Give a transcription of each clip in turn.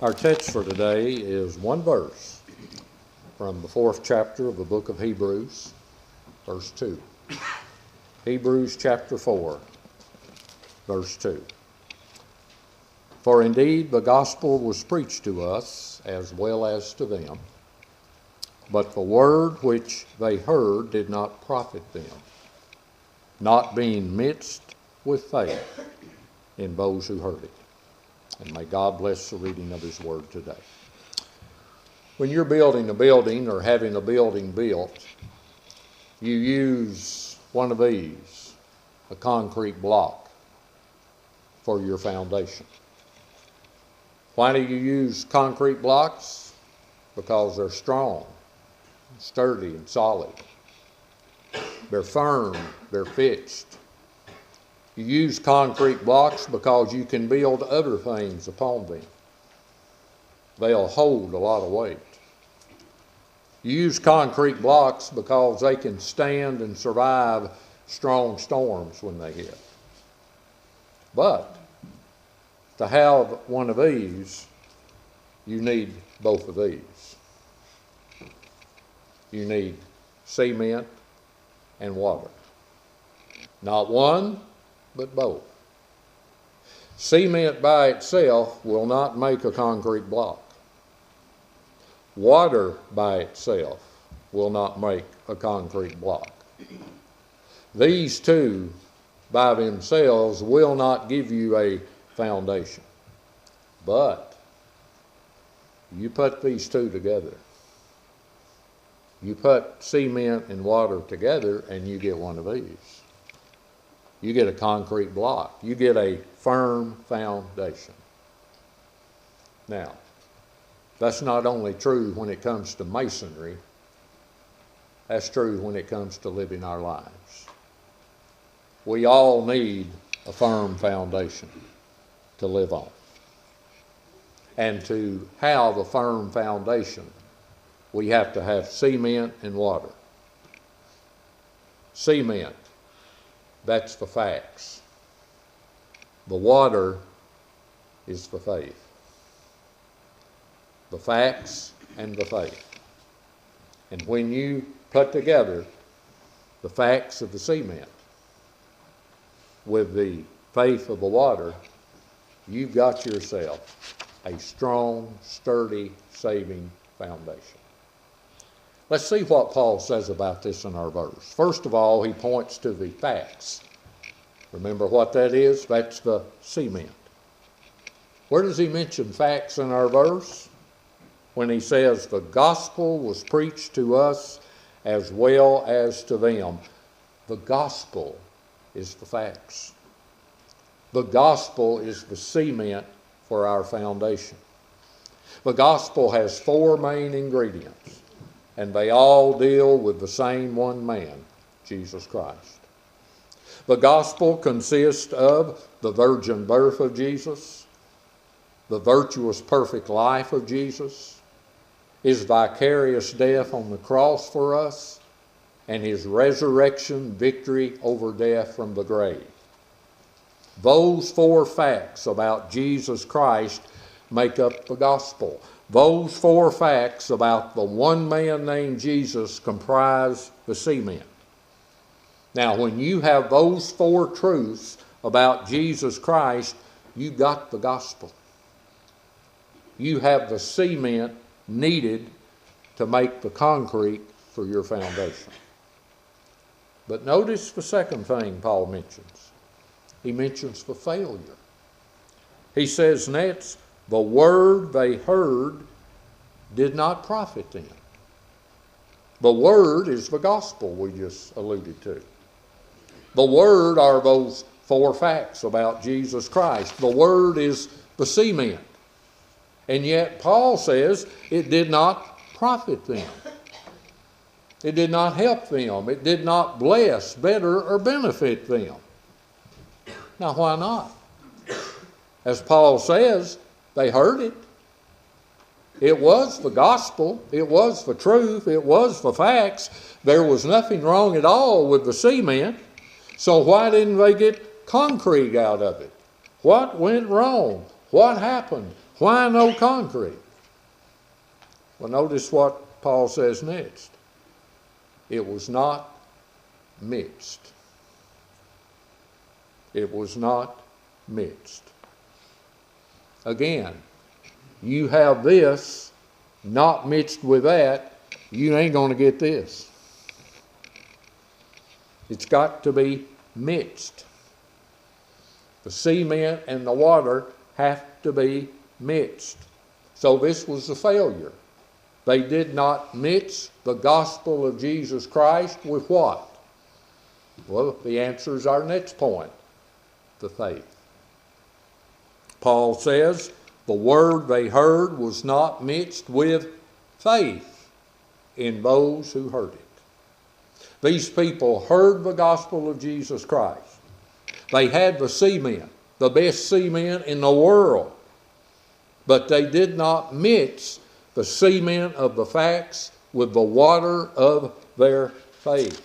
Our text for today is one verse from the 4th chapter of the book of Hebrews, verse 2. Hebrews chapter 4, verse 2. For indeed the gospel was preached to us as well as to them, but the word which they heard did not profit them, not being mixed with faith in those who heard it. And may God bless the reading of his word today. When you're building a building or having a building built, you use one of these, a concrete block, for your foundation. Why do you use concrete blocks? Because they're strong, sturdy, and solid. They're firm, they're fixed. You use concrete blocks because you can build other things upon them. They'll hold a lot of weight. You use concrete blocks because they can stand and survive strong storms when they hit. But to have one of these, you need both of these. You need cement and water. Not one, but both. Cement by itself will not make a concrete block. Water by itself will not make a concrete block. These two by themselves will not give you a foundation. But you put these two together. You put cement and water together and you get one of these. You get a concrete block. You get a firm foundation. Now, that's not only true when it comes to masonry, that's true when it comes to living our lives. We all need a firm foundation to live on. And to have a firm foundation, we have to have cement and water. Cement, that's the facts. The water is the faith. The facts and the faith. And when you put together the facts of the cement with the faith of the water, you've got yourself a strong, sturdy, saving foundation. Let's see what Paul says about this in our verse. First of all, he points to the facts. Remember what that is? That's the cement. Where does he mention facts in our verse? When he says the gospel was preached to us as well as to them. The gospel is the facts. The gospel is the cement for our foundation. The gospel has four main ingredients, and they all deal with the same one man, Jesus Christ. The gospel consists of the virgin birth of Jesus, the virtuous perfect life of Jesus, his vicarious death on the cross for us, and his resurrection victory over death from the grave. Those four facts about Jesus Christ make up the gospel. Those four facts about the one man named Jesus comprise the cement. Now, when you have those four truths about Jesus Christ, you got the gospel. You have the cement needed to make the concrete for your foundation. But notice the second thing Paul mentions. He mentions the failure. He says next, the word they heard did not profit them. The word is the gospel we just alluded to. The word are those four facts about Jesus Christ. The word is the cement. And yet Paul says it did not profit them. It did not help them. It did not bless, better, or benefit them. Now, why not? As Paul says, they heard it. It was the gospel. It was the truth. It was the facts. There was nothing wrong at all with the cement. So why didn't they get concrete out of it? What went wrong? What happened? Why no concrete? Well, notice what Paul says next. It was not mixed. It was not mixed. Again, you have this not mixed with that, you ain't going to get this. It's got to be mixed. The cement and the water have to be mixed. So this was a failure. They did not mix the gospel of Jesus Christ with what? Well, the answer is our next point, the faith. Paul says the word they heard was not mixed with faith in those who heard it. These people heard the gospel of Jesus Christ. They had the cement, the best cement in the world, but they did not mix the cement of the facts with the water of their faith.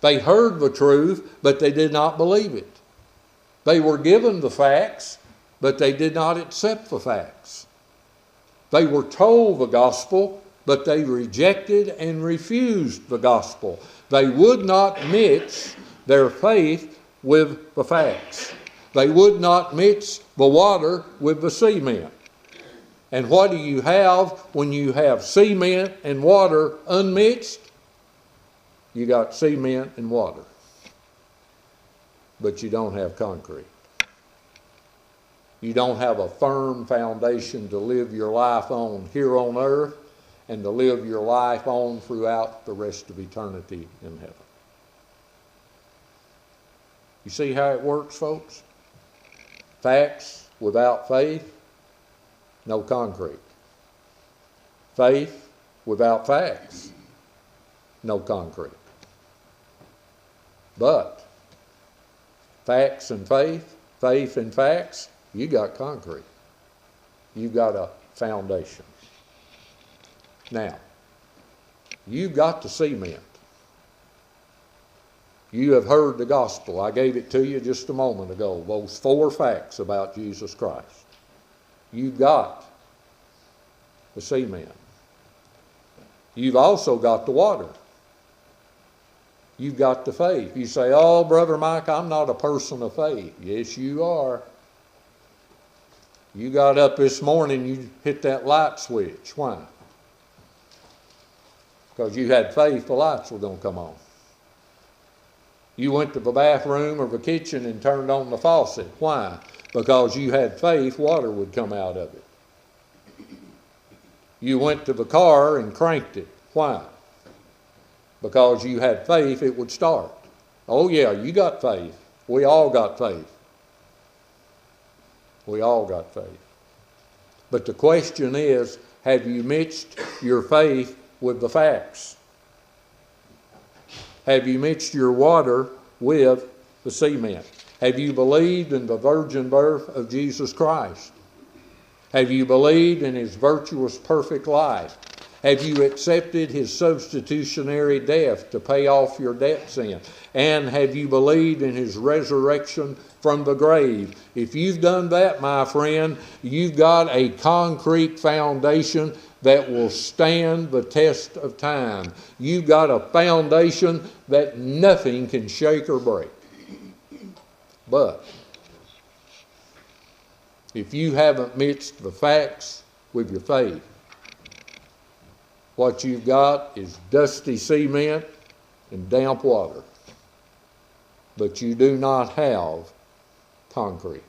They heard the truth, but they did not believe it. They were given the facts, but they did not accept the facts. They were told the gospel, but they rejected and refused the gospel. They would not mix their faith with the facts. They would not mix the water with the cement. And what do you have when you have cement and water unmixed? You got cement and water, but you don't have concrete. You don't have a firm foundation to live your life on here on earth and to live your life on throughout the rest of eternity in heaven. You see how it works, folks? Facts without faith, no concrete. Faith without facts, no concrete. But facts and faith, faith and facts, you got concrete. You've got a foundation. Now, you've got the cement. You have heard the gospel. I gave it to you just a moment ago, those 4 facts about Jesus Christ. You've got the cement. You've also got the water. You've got the faith. You say, oh, Brother Mike, I'm not a person of faith. Yes, you are. You got up this morning, you hit that light switch. Why? Because you had faith the lights were going to come on. You went to the bathroom or the kitchen and turned on the faucet. Why? Because you had faith water would come out of it. You went to the car and cranked it. Why? Because you had faith it would start. Oh yeah, you got faith. We all got faith. We all got faith. But the question is, have you mixed your faith with the facts? Have you mixed your water with the cement? Have you believed in the virgin birth of Jesus Christ? Have you believed in his virtuous, perfect life? Have you accepted his substitutionary death to pay off your debts in? And have you believed in his resurrection from the grave? If you've done that, my friend, you've got a concrete foundation that will stand the test of time. You've got a foundation that nothing can shake or break. But if you haven't mixed the facts with your faith, what you've got is dusty cement and damp water. But you do not have concrete.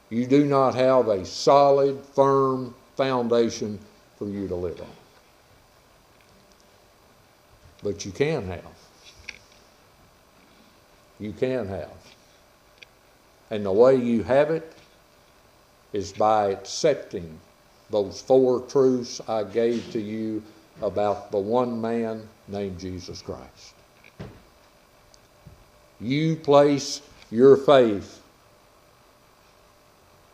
You do not have a solid, firm foundation for you to live on. But you can have. You can have. And the way you have it is by accepting those 4 truths I gave to you about the one man named Jesus Christ. You place your faith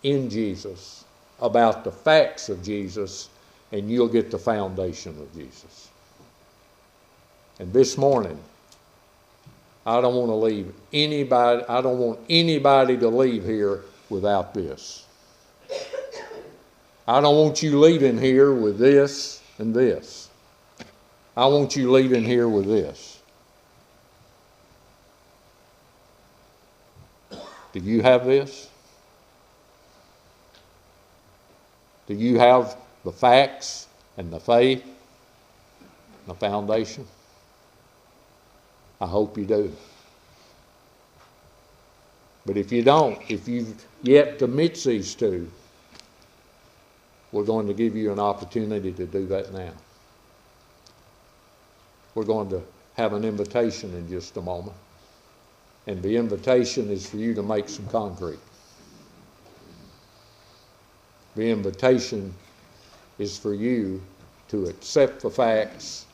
in Jesus, about the facts of Jesus, and you'll get the foundation of Jesus. And this morning, I don't want anybody to leave here without this. I don't want you leaving here with this and this. I want you leaving here with this. Do you have this? Do you have the facts and the faith and the foundation? I hope you do. But if you don't, if you've yet to mix these two, we're going to give you an opportunity to do that now. We're going to have an invitation in just a moment. And the invitation is for you to make some concrete. The invitation is for you to accept the facts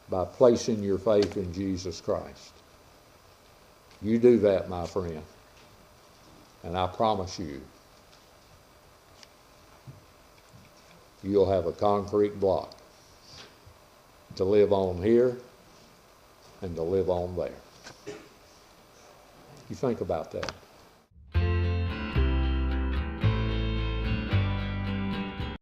by placing your faith in Jesus Christ. You do that, my friend, and I promise you, you'll have a concrete block to live on here and to live on there. You think about that.